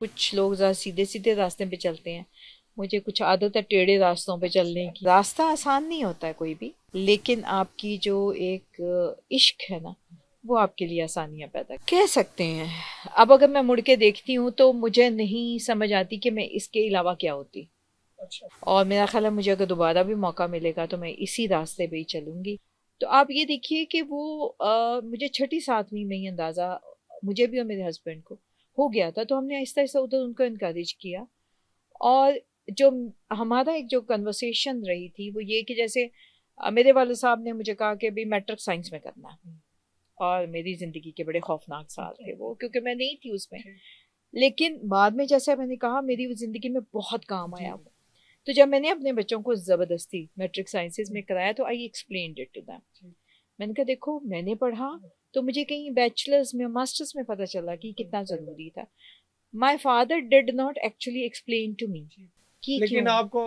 कुछ लोग ज़्यादा सीधे सीधे रास्ते पे चलते हैं, मुझे कुछ आदत है टेढ़े रास्तों पे चलने की। रास्ता आसान नहीं होता है कोई भी, लेकिन आपकी जो एक इश्क है ना, वो आपके लिए आसानियां पैदा कह सकते हैं। अब अगर मैं मुड़ के देखती हूँ तो मुझे नहीं समझ आती कि मैं इसके अलावा क्या होती। अच्छा। और मेरा ख्याल है मुझे अगर दोबारा भी मौका मिलेगा तो मैं इसी रास्ते पे ही चलूंगी। तो आप ये देखिए कि वो मुझे छठी सातवीं में ही अंदाज़ा मुझे भी और मेरे हस्बैंड को हो गया था, तो हमने आहिस्ता आहिस्ता उधर उनको इनकरेज किया। और जो हमारा एक जो कन्वर्सेशन रही थी वो ये कि जैसे मेरे वाले साहब ने मुझे कहा कि अभी मैट्रिक साइंस में करना है, और मेरी ज़िंदगी के बड़े खौफनाक साल थे वो, क्योंकि मैं नहीं थी उसमें। लेकिन बाद में जैसा मैंने कहा मेरी वो ज़िंदगी में बहुत काम आया वो। तो जब मैंने अपने बच्चों को ज़बरदस्ती मैट्रिक साइंसेज में कराया तो आई एक्सप्लेन्ड इट टू दैम। मैंने कहा देखो मैंने पढ़ा तो मुझे कहीं बैचलर्स में मास्टर्स में पता चला कि कितना ज़रूरी था। My father did not actually explain to me कि क्यों। लेकिन आपको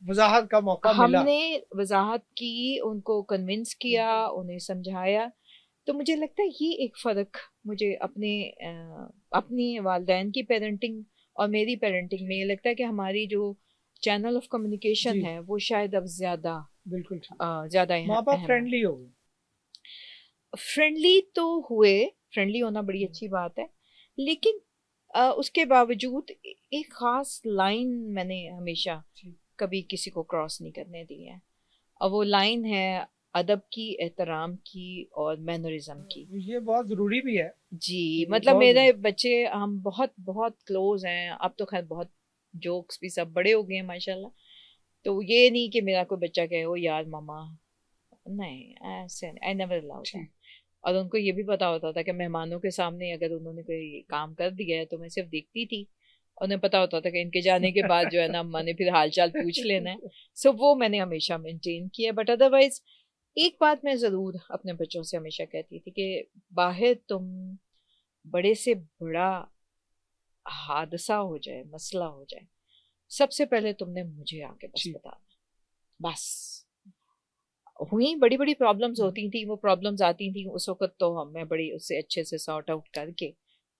वजाहत का मौका मिला। हमने वजाहत की, उनको कन्विंस किया, उन्हें समझाया। तो मुझे लगता है ये एक फ़र्क मुझे अपनी वालदैन की पेरेंटिंग और मेरी पेरेंटिंग में ये लगता है कि हमारी जो चैनल ऑफ कम्युनिकेशन जी है वो शायद अब ज़्यादा बिल्कुल ठीक। ज़्यादा माँ बाप अहम है। फ्रेंडली हो गए। फ्रेंडली तो हुए, फ्रेंडली होना बड़ी अच्छी बात है, लेकिन उसके बावजूद एक ख़ास लाइन मैंने हमेशा कभी किसी को क्रॉस नहीं करने दी है, और वो लाइन है अदब की, एहतराम की और मैनरिज्म की। ये बहुत जरूरी भी है। जी, ये मतलब बहुत मेरे जरूरी। बच्चे हम बहुत बहुत क्लोज हैं, अब तो खैर बहुत जोक्स भी सब बड़े हो गए हैं माशाल्लाह। तो ये नहीं कि मेरा कोई बच्चा कहे ओ यार मामा, नहीं, ऐसे आई नेवर अलाउ दैट। ठीक। और उनको ये भी पता होता था कि मेहमानों के सामने अगर उन्होंने कोई काम कर दिया है तो मैं सिर्फ देखती थी। उन्हें पता होता था कि इनके जाने के बाद जो है ना अम्मा ने फिर हाल चाल पूछ लेना है। सो वो मैंने हमेशा मेंटेन किया, बट अदरवाइज एक बात मैं ज़रूर अपने बच्चों से हमेशा कहती थी कि बाहर तुम बड़े से बड़ा हादसा हो जाए, मसला हो जाए, सबसे पहले तुमने मुझे आके बस ठीक। बताना। बस हुई बड़ी बड़ी प्रॉब्लम्स होती थी, वो प्रॉब्लम्स आती थी उस वक्त तो मैं बड़ी उससे अच्छे से सॉर्ट आउट करके,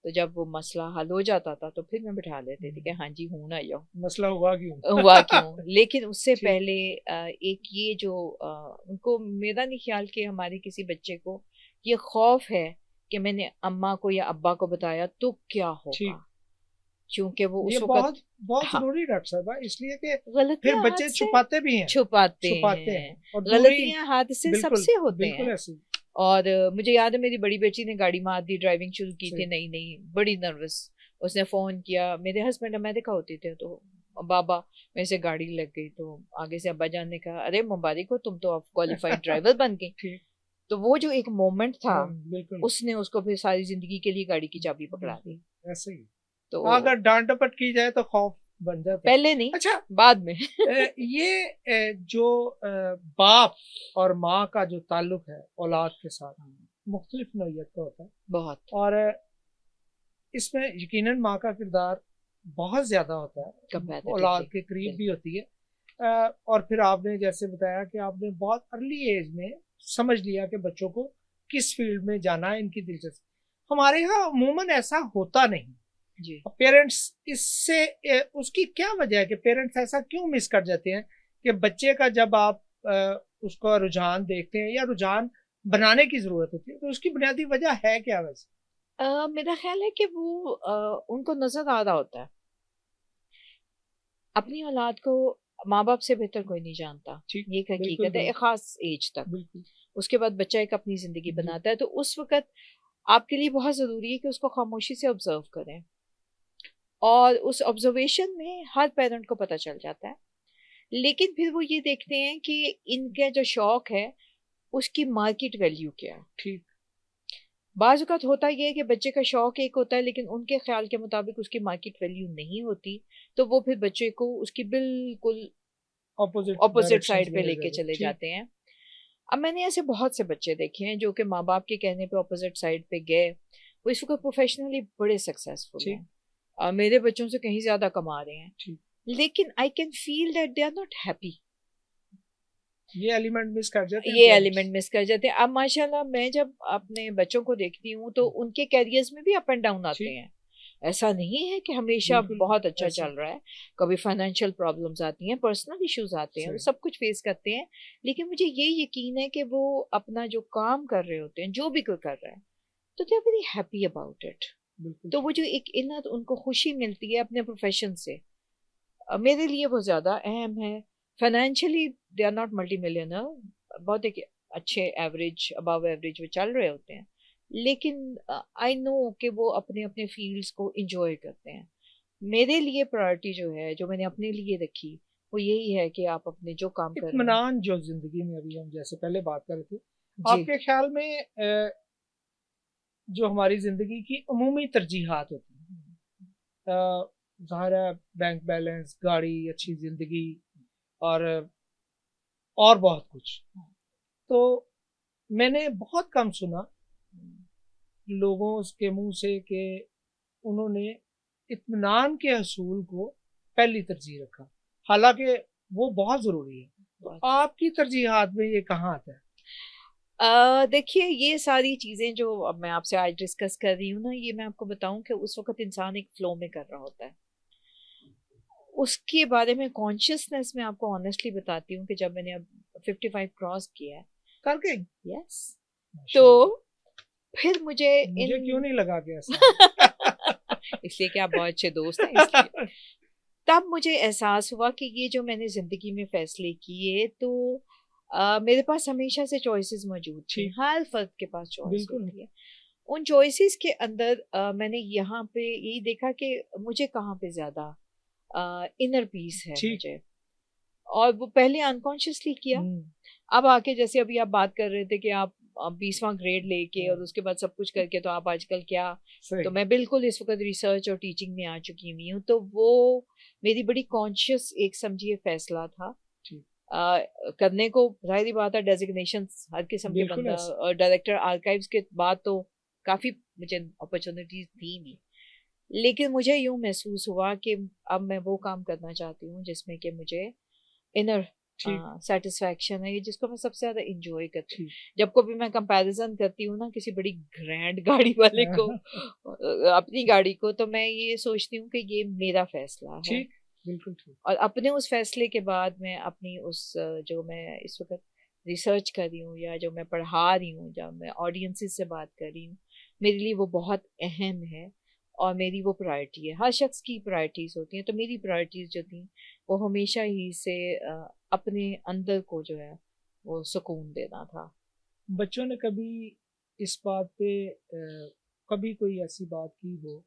तो जब वो मसला हल हो जाता था तो फिर मैं बिठा लेती थी कि हाँ जी हूँ ना यो मसला हुआ क्यों? हुआ क्यों। लेकिन उससे ठीक। पहले एक ये जो उनको, मेरा नहीं ख्याल कि हमारे किसी बच्चे को ये खौफ है कि मैंने अम्मा को या अब्बा को बताया तो क्या ठीक। होगा, क्योंकि वो ये उस वक्त बहुत बहुत हाँ जरूरी डॉक्टर साहब है, इसलिए कि फिर गलतियां हाथ बच्चे से छुपाते भी हैं। छुपाते छुपाते हैं, हैं और दूरी। गलतियां हाथ से बिल्कुल। सबसे होते बिल्कुल हैं। ऐसी। और मुझे याद है मेरी बड़ी बेटी ने गाड़ी मार दी, ड्राइविंग शुरू की थी सही। नई नई, बड़ी नर्वस। उसने फोन किया, मेरे हस्बैंड अमेरिका होते थे तो बाबा मेरे से गाड़ी लग गई, तो आगे से अब्बा जान ने कहा अरे मुबारक हो तुम तो अब क्वालिफाइड ड्राइवर बन गई। ठीक। तो वो जो एक मोमेंट था हाँ बिल्कुल। उसने उसको फिर सारी जिंदगी के लिए गाड़ी की चाबी पकड़ा दी। बिल्कुल ऐसे ही। तो अगर डांट डपट की जाए तो खौफ बन जाता है। पहले नहीं, अच्छा। बाद में ये जो बाप और माँ का जो ताल्लुक है औलाद के साथ मुख्तलिफ नौइयत का होता है। बहुत और इसमें यकीनन माँ का किरदार बहुत ज़्यादा होता है, औलाद कंपैरेटिवली के करीब भी बिल्कुल। होती है। और फिर आपने जैसे बताया कि आपने बहुत अर्ली एज में समझ लिया कि बच्चों को किस फील्ड में जाना है, इनकी दिलचस्पी। हमारे यहाँ अमूमन ऐसा होता नहीं। जी, पेरेंट्स इससे उसकी क्या वजह है कि पेरेंट्स ऐसा क्यों मिस कर जाते हैं कि बच्चे का जब आप उसका रुझान देखते हैं या रुझान बनाने की जरूरत होती है, तो उसकी बुनियादी वजह है क्या वैसे? मेरा ख्याल है कि वो उनको नजर आ रहा होता है अपनी औलाद को, माँ बाप से बेहतर कोई नहीं जानता, ठीक। ये एक बिल्कुल हकीकत है, एक बिल्कुल। खास एज तक। बिल्कुल। उसके बाद बच्चा एक अपनी जिंदगी जी। बनाता है, तो उस वक्त आपके लिए बहुत जरूरी है कि उसको खामोशी से ऑब्जर्व करें, और उस ऑब्जर्वेशन में हर पेरेंट को पता चल जाता है। लेकिन फिर वो ये देखते हैं कि इनका जो शौक है उसकी मार्केट वैल्यू क्या है। ठीक। बाज़ औक़ात होता ये है कि बच्चे का शौक एक होता है लेकिन उनके ख्याल के मुताबिक उसकी मार्केट वैल्यू नहीं होती, तो वो फिर बच्चे को उसकी बिल्कुल ऑपोजिट ऑपोजिट डायरेक्शंस साइड में पे ले लेके जाते हैं। चले ठीक। जाते हैं। अब मैंने ऐसे बहुत से बच्चे देखे हैं जो कि माँ बाप के कहने पे ऑपोजिट साइड पे गए, वो इस वक्त प्रोफेशनली बड़े सक्सेसफुल ठीक। हैं, मेरे बच्चों से कहीं ज्यादा कमा रहे हैं, ठीक। लेकिन I can feel that they are not happy. ये एलिमेंट मिस कर जाते हैं ये पेरेंट्स। एलिमेंट मिस कर जाते हैं। अब माशाल्लाह मैं जब अपने बच्चों को देखती हूँ तो उनके कैरियर्स में भी अप एंड डाउन आते ठीक। हैं। ऐसा नहीं है कि हमेशा बिल्कुल बहुत अच्छा ऐसा चल रहा है। कभी फाइनेंशियल प्रॉब्लम्स आती हैं, पर्सनल इश्यूज आते हैं, वो सही सब कुछ फेस करते हैं। लेकिन मुझे ये यकीन है कि वो अपना जो काम कर रहे होते हैं, जो भी कोई कर रहा है, तो they are very happy about it. बिल्कुल तो वो जो एक इनर उनको खुशी मिलती है अपने प्रोफेशन से, मेरे लिए वो ज्यादा अहम है। Financially they are not multi millionaire, बहुत एक अच्छे एवरेज अबव एवरेज वो चल रहे होते हैं, लेकिन आई नो कि वो अपने अपने फील्ड्स को इंजॉय करते हैं। मेरे लिए प्रायोरिटी जो है, जो मैंने अपने लिए रखी, वो यही है कि आप अपने जो काम कर रहे हैं। इत्मीनान जो जिंदगी में, अभी हम जैसे पहले बात कर रहे थे, जी। आपके ख्याल में जो हमारी जिंदगी की अमूमी तरजीहात होती हैं, ज़ाहिर है बैंक बैलेंस, गाड़ी, अच्छी जिंदगी और बहुत कुछ, तो मैंने बहुत कम सुना लोगों के मुंह से कि उन्होंने इत्मीनान के हसूल को पहली तरजीह रखा, हालांकि वो बहुत ज़रूरी है। तो आपकी तरजीहात में ये कहाँ आता है? देखिए, ये सारी चीजें जो अब मैं आपसे आज डिस्कस कर रही हूँ ना, ये मैं आपको बताऊं कि उस वक्त इंसान एक फ्लो में कर रहा होता है। उसके बारे में कॉन्शियसनेस में आपको ऑनेस्टली बताती हूँ कि जब मैंने अब 55 क्रॉस किया है, कर गई? यस, तो माशाल्लाह। फिर मुझे मुझे क्यों इन नहीं लगा कि ऐसा इसलिए कि आप बहुत अच्छे दोस्त हैं, इसलिए तब मुझे एहसास हुआ कि ये जो मैंने जिंदगी में फैसले किए, तो मेरे पास हमेशा से चॉइसेस मौजूद थी। ठीक, हर फर्द के पास चॉइस बिल्कुल होती है। उन चॉइसेस के अंदर मैंने यहाँ पे यही देखा कि मुझे कहाँ पे ज्यादा इनर पीस है ठीक। मुझे, और वो पहले अनकॉन्शियसली किया। हम्म, अब आके जैसे अभी आप बात कर रहे थे कि आप 20वां ग्रेड लेके और उसके बाद सब कुछ करके तो आप आजकल क्या, तो सही। मैं बिल्कुल इस वक्त रिसर्च और टीचिंग में आ चुकी हुई हूँ। तो वो मेरी बड़ी कॉन्शियस एक समझिए फैसला था। ठीक, करने को जाहिर सी बात है, डेजिग्नेशन हर किस्म के बिल्कुल बंदा, ऐसा। और डायरेक्टर आर्काइव्स के बाद तो काफी मुझे अपॉर्चुनिटीज थी नहीं। लेकिन मुझे यूं महसूस हुआ कि अब मैं वो काम करना चाहती हूँ जिसमें कि मुझे इनर ठीक, सेटिस्फैक्शन है, ये जिसको मैं सबसे ज्यादा इंजॉय करती हूँ। ठीक। जब कभी मैं कंपैरिजन करती हूँ ना किसी बड़ी ग्रैंड गाड़ी वाले को अपनी गाड़ी को, तो मैं ये सोचती हूँ कि ये मेरा फैसला है। ठीक, बिल्कुल ठीक। और अपने उस फैसले के बाद मैं अपनी उस जो मैं इस वक्त रिसर्च कर रही हूँ या जो मैं पढ़ा रही हूँ, जब मैं ऑडियंसेस से बात कर रही हूँ, मेरे लिए वो बहुत अहम है। और मेरी वो प्रायोरिटी है। हर शख्स की प्रायोरिटीज होती हैं, तो मेरी प्रायोरिटीज जो थी वो हमेशा ही से अपने अंदर को जो है वो सुकून देना था। बच्चों ने कभी इस बात पे कभी कोई ऐसी बात की हो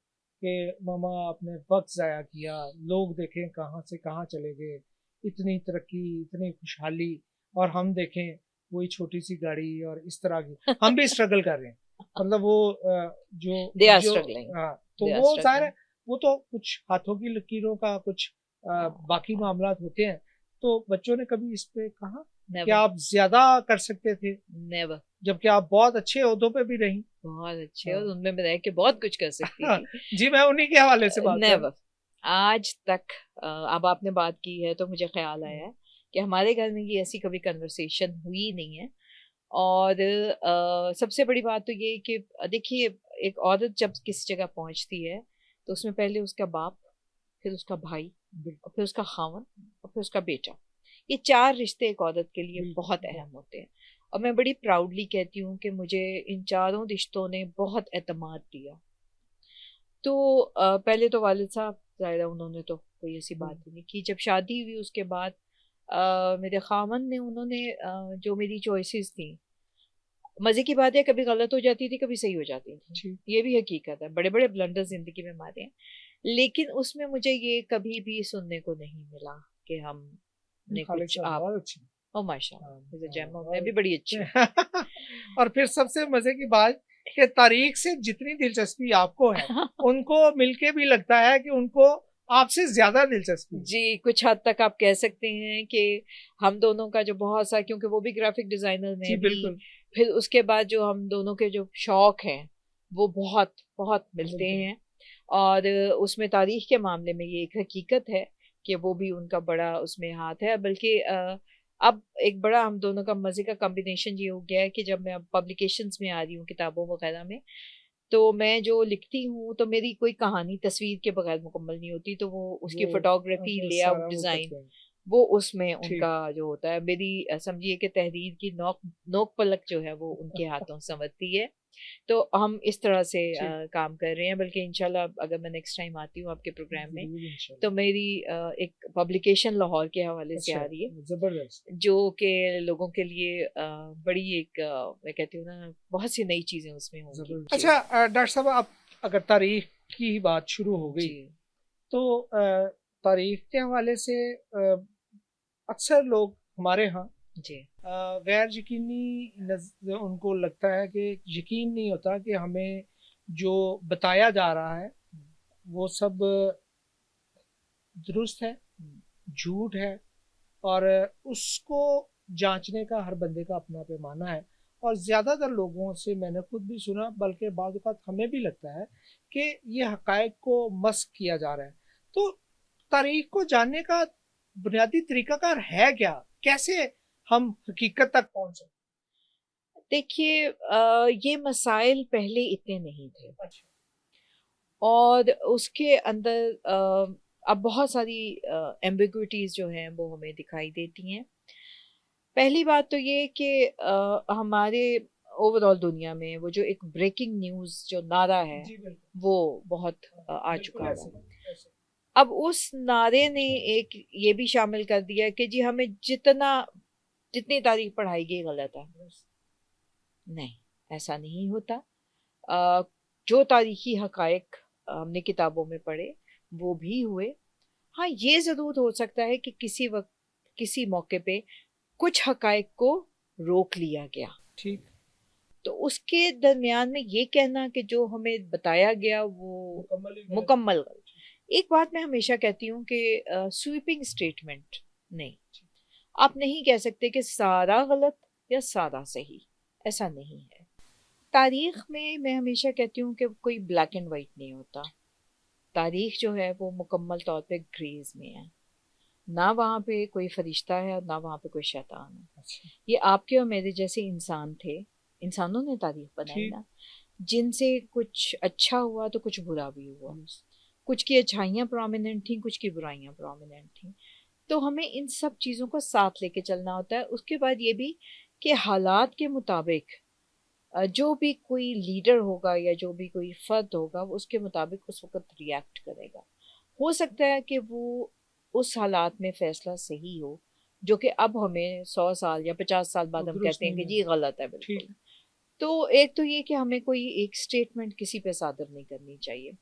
कि मामा आपने वक्त ज़ाया किया, लोग देखें कहाँ से कहाँ चले गए, इतनी तरक्की, इतनी खुशहाली, और हम देखें वही छोटी सी गाड़ी और इस तरह की, हम भी स्ट्रगल कर रहे हैं। मतलब वो जो दे आर जो स्ट्रगलिंग। हाँ, तो दे आर वो ज़ाहिर स्ट्रगलिंग। है, वो तो कुछ हाथों की लकीरों का कुछ बाकी मामलात होते हैं। तो बच्चों ने कभी इस पे कहा कि नेवर। आप ज्यादा कर सकते थे, नेवर। जबकि आप बहुत अच्छे ओहदों पे भी रही? बहुत अच्छे, और हाँ। उनमें मैं रह के बहुत कुछ कर सकती थी। जी, मैं उन्हीं के हवाले से बात कर। नेवर। आज तक अब आपने बात की है तो मुझे ख्याल आया है कि हमारे घर में ये ऐसी कभी कन्वर्सेशन हुई नहीं है। और सबसे बड़ी बात तो ये कि देखिए, एक औरत जब किसी जगह पहुंचती है तो उसमें पहले उसका बाप, फिर उसका भाई, और फिर उसका खावन, और फिर उसका बेटा। ये 4 रिश्ते एक औरत के लिए बहुत बिल्कुल अहम होते हैं। और मैं बड़ी प्राउडली कहती हूँ कि मुझे इन चारों रिश्तों ने बहुत एतमाद दिया। तो पहले तो वालिद साहब, ज़ाहिर है उन्होंने तो कोई ऐसी बात ही नहीं की। जब शादी हुई उसके बाद मेरे खामन ने, उन्होंने जो मेरी चॉइसेस थी, मजे की बात है कभी गलत हो जाती थी, कभी सही हो जाती थी, ठीक। ये भी हकीकत है, बड़े बड़े ब्लंडर जिंदगी में हमारे हैं। लेकिन उसमें मुझे ये कभी भी सुनने को नहीं मिला कि हमने खालिद कुछ साहब आप, बहुत अच्छी। ओ माशाल्लाह, हाँ, जैसे हाँ, जैम, मैं भी बड़ी अच्छी हूँ। और फिर सबसे मजे की बात कि तारीख से जितनी दिलचस्पी आपको है, उनको मिलके भी लगता है कि उनको आपसे ज्यादा दिलचस्पी है। जी, कुछ हद तक आप कह सकते हैं कि हम दोनों का जो बहुत सा, क्योंकि वो भी ग्राफिक डिजाइनर, जी में भी, बिल्कुल। फिर उसके बाद जो हम दोनों के जो शौक हैं वो बहुत बहुत मिलते बिल्कुल। हैं। और उसमें तारीख के मामले में ये एक हकीकत है कि वो भी उनका बड़ा उसमें हाथ है। बल्कि अब एक बड़ा हम दोनों का मजे का कॉम्बिनेशन ये हो गया है कि जब मैं अब पब्लिकेशंस में आ रही हूँ, किताबों वगैरह में, तो मैं जो लिखती हूँ तो मेरी कोई कहानी तस्वीर के बगैर मुकम्मल नहीं होती, तो वो उसकी वो फोटोग्राफी, लेआउट, सारा वो डिजाइन, करते हैं। वो उसमें ठीक। उनका जो होता है। मेरी समझिए कि तहरीर की नोक नोक पलक जो है वो उनके हाथों संवरती है। तो हम इस तरह से ठीक। काम कर रहे हैं। बल्कि इंशाल्लाह अगर मैं नेक्स्ट टाइम आती हूँ आपके प्रोग्राम में, जरूर तो इंशाल्लाह। मेरी एक पब्लिकेशन लाहौर के हवाले से अच्छा, आ रही है, जबरदस्त। जो कि लोगों के लिए बड़ी एक मैं कहती हूँ ना, बहुत सी नई चीजें उसमें होंगी जबरदस्त। जी। अच्छा डॉक्टर साहब, आप अगर तारीख की ही बात शुरू हो गई जी तो तारीख के हवाले से अक्सर लोग हमारे यहाँ जी गैर यकीनी उनको लगता है कि यकीन नहीं होता कि हमें जो बताया जा रहा है वो सब दुरुस्त है, हम्म, झूठ है, और उसको जांचने का हर बंदे का अपना पैमाना है। और ज़्यादातर लोगों से मैंने खुद भी सुना, बल्कि बाद वक़्त हमें भी लगता है कि ये हक़ाइक़ को मस्ख़ किया जा रहा है। तो तारीख़ को जानने का बुनियादी तरीक़ाकार है क्या? कैसे हम हकीकत तक पहुँच सकते देखिए ये मसाइल पहले इतने नहीं थे, हैं? अच्छा। और उसके अंदर अब बहुत सारी एम्बिग्विटीज जो हैं वो हमें दिखाई देती हैं। पहली बात तो ये कि हमारे ओवरऑल दुनिया में वो जो एक ब्रेकिंग न्यूज़ जो नारा है, जी, बिल्कुल। वो बहुत हाँ, आ चुका बिल्कुल हुआ ऐसे है। ऐसे। अब उस नारे ने एक ये भी शामिल कर दिया कि जी हमें जितनी तारीख पढ़ाएगी गलत है। नहीं, ऐसा नहीं होता। अ, जो तारीखी हकायक हमने किताबों में पढ़े वो भी हुए। हाँ, ये ज़रूर हो सकता है कि किसी वक़्त किसी मौके पे कुछ हकायक को रोक लिया गया। ठीक। तो उसके दरमियान में ये कहना कि जो हमें बताया गया वो मुकम्मल ही गलत। मुकम्मल गलत। एक बात मैं हमेशा कहती हूँ कि स्वीपिंग स्टेटमेंट नहीं, आप नहीं कह सकते कि सारा गलत या सारा सही, ऐसा नहीं है। तारीख में मैं हमेशा कहती हूँ कि कोई ब्लैक एंड वाइट नहीं होता। तारीख जो है वो मुकम्मल तौर पे ग्रेज में है। ना वहाँ पे कोई फरिश्ता है और ना वहाँ पे कोई शैतान है। अच्छा। ये आपके और मेरे जैसे इंसान थे, इंसानों ने तारीख बनाई ठीक। ना, जिनसे कुछ अच्छा हुआ तो कुछ बुरा भी हुआ। कुछ की अच्छाइयाँ प्रोमिनेंट थी, कुछ की बुराइयाँ प्रोमिनेंट थी। तो हमें इन सब चीज़ों को साथ लेके चलना होता है। उसके बाद ये भी कि हालात के मुताबिक जो भी कोई लीडर होगा या जो भी कोई फर्द होगा वो उसके मुताबिक उस वक़्त रिएक्ट करेगा। हो सकता है कि वो उस हालात में फ़ैसला सही हो, जो कि अब हमें 100 साल या 50 साल वो बाद हम दुरुस्त कहते हैं नहीं कि है। जी गलत है बिल्कुल। ठीक। तो एक तो ये कि हमें कोई एक स्टेटमेंट किसी पे सादर नहीं करनी चाहिए।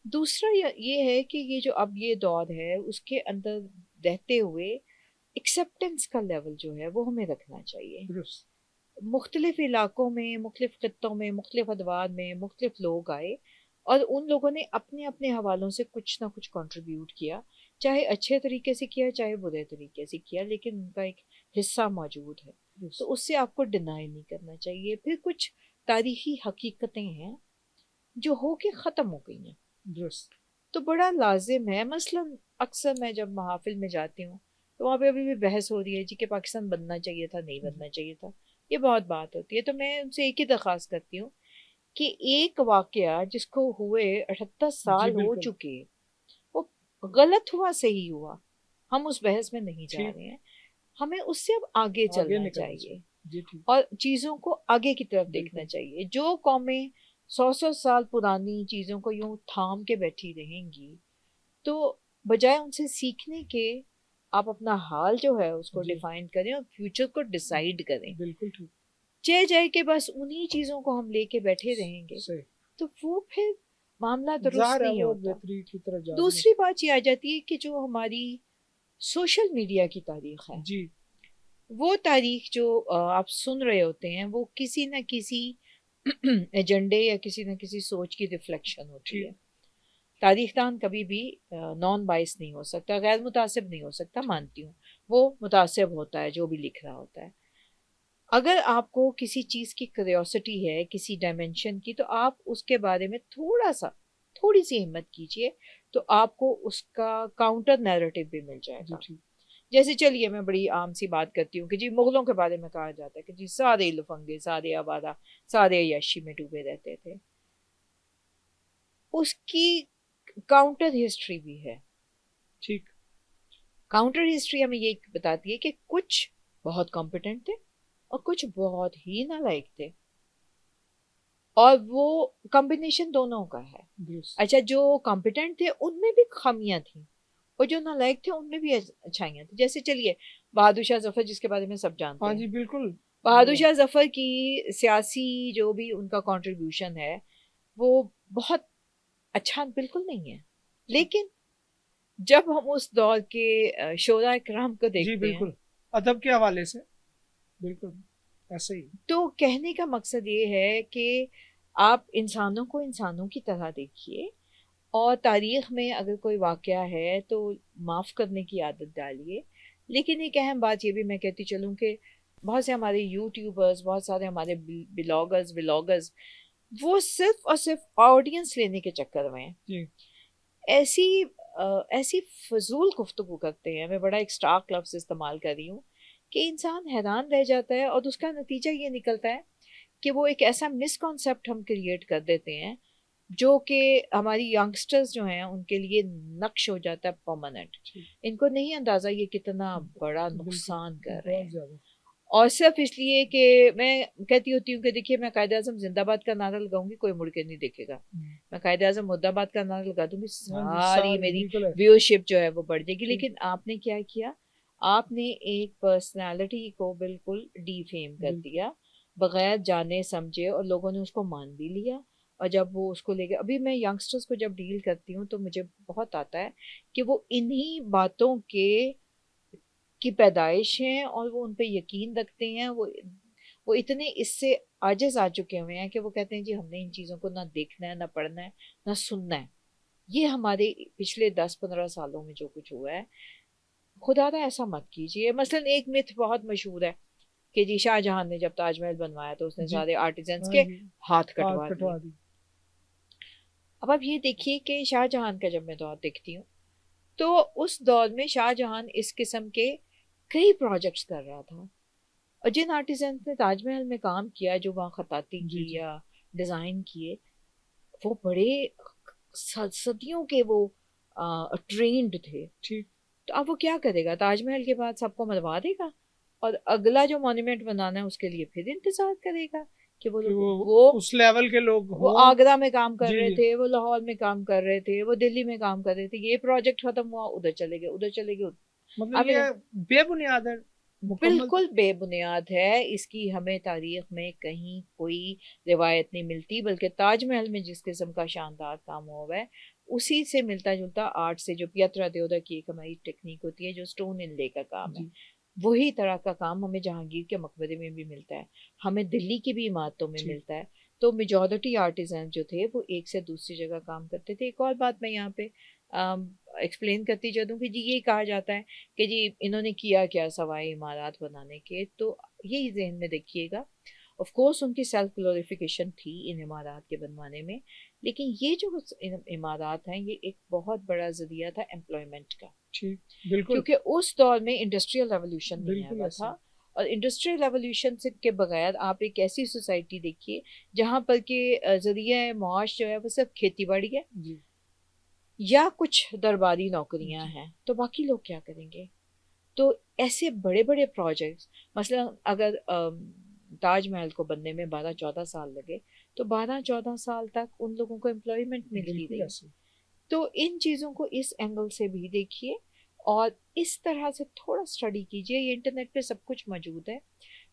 दूसरा ये है कि ये जो अब ये दौर है उसके अंदर रहते हुए एक्सेप्टेंस का लेवल जो है वो हमें रखना चाहिए। दुरुस्त। मुख्तलिफ इलाकों में, मुख्तलिफ खित्तों में, मुख्तलिफ अदवार में मुख्तलिफ लोग आए और उन लोगों ने अपने अपने हवालों से कुछ ना कुछ कंट्रीब्यूट किया, चाहे अच्छे तरीके से किया चाहे बुरे तरीके से किया, लेकिन उनका एक हिस्सा मौजूद है। तो दुरुस्त। उससे आपको डिनाई नहीं करना चाहिए। फिर कुछ तारीखी हकीकतें हैं जो हो के ख़त्म हो गई हैं, दुरुस्त। तो बड़ा लाजिम है। मसलन अक्सर मैं जब महाफिल में जाती हूँ तो वहाँ पे अभी भी बहस हो रही है जी कि पाकिस्तान बनना चाहिए था, नहीं बनना चाहिए था, ये बहुत बात होती है। तो मैं उनसे एक ही दरख्वास्त करती हूँ कि एक वाकया जिसको हुए 78 जी, साल हो बिल्कुल। चुके, वो गलत हुआ सही हुआ, हम उस बहस में नहीं जा ठीक। रहे हैं। हमें उससे अब आगे आगे चलना निकलना चाहिए। चाहिए जी, ठीक। और चीज़ों को आगे की तरफ देखना बिल्कुल। चाहिए। जो कौमें 100 साल पुरानी चीज़ों को यूं थाम के बैठी रहेंगी, तो बजाय उनसे सीखने के आप अपना हाल जो है उसको जी। डिफाइन करें और फ्यूचर को डिसाइड करें। बिल्कुल ठीक। जय जय के बस उन्हीं चीज़ों को हम लेके बैठे रहेंगे सही। तो वो फिर मामला दुरुस्त ज़ाहिर है नहीं वो होता। बेहतरी की तरफ जा रही है। दूसरी बात ये आ जाती है कि जो हमारी सोशल मीडिया की तारीख है, जी। वो तारीख जो आप सुन रहे होते हैं वो किसी न किसी एजेंडे या किसी न किसी सोच की रिफ्लेक्शन होती है। ठीक। तारीखदान कभी भी नॉन बाइस नहीं हो सकता, गैर मुतासिब नहीं हो सकता, ठीक। मानती हूँ। वो मुतासिब होता है जो भी लिख रहा होता है। अगर आपको किसी चीज़ की क्यूरियोसिटी है किसी डायमेंशन की, तो आप उसके बारे में थोड़ी सी हिम्मत कीजिए, तो आपको उसका काउंटर नैरेटिव भी मिल जी, जाएगा। ठीक। जैसे चलिए मैं बड़ी आम सी बात करती हूँ कि जी मुगलों के बारे में कहा जाता है कि जी सारे लुफंगे, सारे आवारा, सारे अय्याशी में डूबे रहते थे। उसकी काउंटर हिस्ट्री भी है। ठीक। काउंटर हिस्ट्री हमें ये बताती है कि कुछ बहुत कॉम्पिटेंट थे और कुछ बहुत ही नालायक थे, और वो कॉम्बिनेशन दोनों का है। अच्छा, जो कॉम्पिटेंट थे उनमें भी खामियां थी और जो नालायक थे उनमें भी अच्छाइयां थी। जैसे चलिए बहादुर शाह जफर, जिसके बारे में सब जानते हाँ हैं। जी बिल्कुल। बहादुर शाह जफर की सियासी जो भी उनका कंट्रीब्यूशन है वो बहुत अच्छा बिल्कुल नहीं है, लेकिन जब हम उस दौर के शोरा इकराम को जी देखते हैं, बिल्कुल, अदब के हवाले से बिल्कुल ऐसे ही। तो कहने का मकसद ये है कि आप इंसानों को इंसानों की तरह देखिए, और तारीख में अगर कोई वाकया है तो माफ़ करने की आदत डालिए। लेकिन एक अहम बात ये भी मैं कहती चलूँ कि बहुत से हमारे यूट्यूबर्स, बहुत सारे हमारे ब्लॉगर्स व्लॉगर्स, वो सिर्फ और सिर्फ ऑडियंस लेने के चक्कर में हैं। जी। ऐसी ऐसी फजूल गुफ्तगू करते हैं, मैं बड़ा एक स्टार्क लफ्ज़ इस्तेमाल कर रही हूँ, कि इंसान हैरान रह जाता है, और उसका नतीजा ये निकलता है कि वो एक ऐसा मिसकॉन्सेप्ट हम क्रिएट कर देते हैं जो कि हमारी यंगस्टर्स जो हैं उनके लिए नक्श हो जाता है परमानेंट। इनको नहीं अंदाजा ये कितना बड़ा नुकसान कर रहे हैं, और सिर्फ इसलिए कि मैं कहती होती हूँ कि देखिए, मैं कायदे आज़म जिंदाबाद का नारा लगाऊंगी, कोई मुड़ के नहीं देखेगा। मैं कायदे आज़म मुर्दाबाद का नारा लगा दूंगी, सारी मेरी व्यूअरशिप जो है वो बढ़ जाएगी। लेकिन आपने क्या किया, आपने एक पर्सनालिटी को बिल्कुल डीफेम कर दिया बगैर जाने समझे, और लोगों ने उसको मान भी लिया। और जब वो उसको लेके, अभी मैं यंगस्टर्स को जब डील करती हूँ तो मुझे बहुत आता है कि वो इन्हीं बातों के की पैदाइश हैं और वो उन पे यकीन रखते हैं। वो इतने इससे आजिज आ चुके हुए हैं कि वो कहते हैं जी हमने इन चीज़ों को ना देखना है, ना पढ़ना है, ना सुनना है। ये हमारे पिछले 10-15 सालों में जो कुछ हुआ है, खुदारा ऐसा मत कीजिए। मसलन एक मिथ बहुत मशहूर है कि जी शाहजहां ने जब ताजमहल बनवाया तो उसने सारे आर्टिजन्स के हाथ कटवा दिए। अब आप ये देखिए कि शाहजहां का जब मैं दौर देखती हूँ तो उस दौर में शाहजहां इस किस्म के कई प्रोजेक्ट्स कर रहा था, और जिन आर्टिजन ने ताजमहल में काम किया, जो वहाँ खताती की या डिज़ाइन किए, वो बड़े सदियों के वो ट्रेंड थे। ठीक। तो अब वो क्या करेगा, ताजमहल के बाद सबको मरवा देगा और अगला जो मॉन्यूमेंट बनाना है उसके लिए फिर इंतजार करेगा कि वो उस लेवल के लोग, वो आगरा में काम कर रहे थे, वो लाहौर में काम कर रहे थे, वो दिल्ली में काम कर रहे थे, ये प्रोजेक्ट खत्म हुआ उधर चले गए, उधर चले गए। मतलब ये बेबुनियाद है, बिल्कुल बेबुनियाद है। इसकी हमें तारीख में कहीं कोई रिवायत नहीं मिलती, बल्कि ताजमहल में जिस किस्म का शानदार काम हुआ है उसी से मिलता जुलता आर्ट से, जो पियत्रा देओदा की एक हमारी टेक्निक होती है जो स्टोन इनले का काम है, वही तरह का काम हमें जहांगीर के मकबरे में भी मिलता है, हमें दिल्ली की भी इमारतों में मिलता है। तो मेजॉरिटी आर्टिजन जो थे वो एक से दूसरी जगह काम करते थे। एक और बात मैं यहाँ पे एक्सप्लेन करती चलूँ कि जी ये कहा जाता है कि जी इन्होंने किया क्या सवाई इमारत बनाने के, तो यही जहन में देखिएगा। ऑफ कोर्स उनकी सेल्फ ग्लोरिफिकेशन थी इन इमारत के बनवाने में, लेकिन ये जो इमारत हैं ये एक बहुत बड़ा जरिया था एम्प्लॉयमेंट का। ठीक, बिल्कुल। क्योंकि उस दौर में इंडस्ट्रियल रेवोल्यूशन नहीं आया था, और इंडस्ट्रियल रेवोल्यूशन से के बगैर आप एक ऐसी सोसाइटी देखिए जहाँ पर के जरिया माश जो है वो सिर्फ खेती बाड़ी है या कुछ दरबारी नौकरियां हैं, तो बाकी लोग क्या करेंगे। तो ऐसे बड़े बड़े प्रोजेक्ट्स, मसलन अगर ताजमहल को बनने में 12-14 साल लगे तो 12-14 साल तक उन लोगों को एम्प्लॉयमेंट मिलती रही। तो इन चीज़ों को इस एंगल से भी देखिए और इस तरह से थोड़ा स्टडी कीजिए। ये इंटरनेट पे सब कुछ मौजूद है,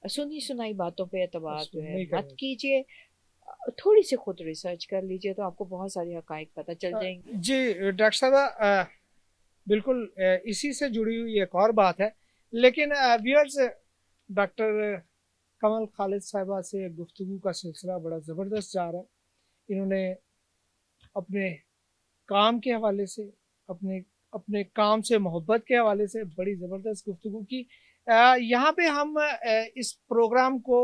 सुनी सुनाई बातों पे एतबार जो है मत कीजिए, थोड़ी सी खुद रिसर्च कर लीजिए तो आपको बहुत सारी हकाइक पता चल जाएंगी। जी डॉक्टर साहब, बिल्कुल इसी से जुड़ी हुई एक और बात है, लेकिन व्यूअर्स, डॉक्टर कमल खालिद साहिबा से गुफ्तगू का सिलसिला बड़ा ज़बरदस्त जा रहा है। इन्होंने अपने काम के हवाले से, अपने काम से मोहब्बत के हवाले से बड़ी ज़बरदस्त गुफ्तगू की। यहाँ पे हम इस प्रोग्राम को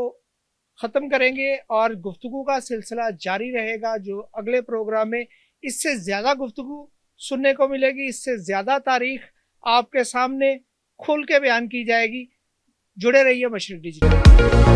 ख़त्म करेंगे और गुफ्तगू का सिलसिला जारी रहेगा। जो अगले प्रोग्राम में इससे ज़्यादा गुफ्तगू सुनने को मिलेगी, इससे ज़्यादा तारीख आपके सामने खुल के बयान की जाएगी। जुड़े रहिए मशरिक डिजिटल।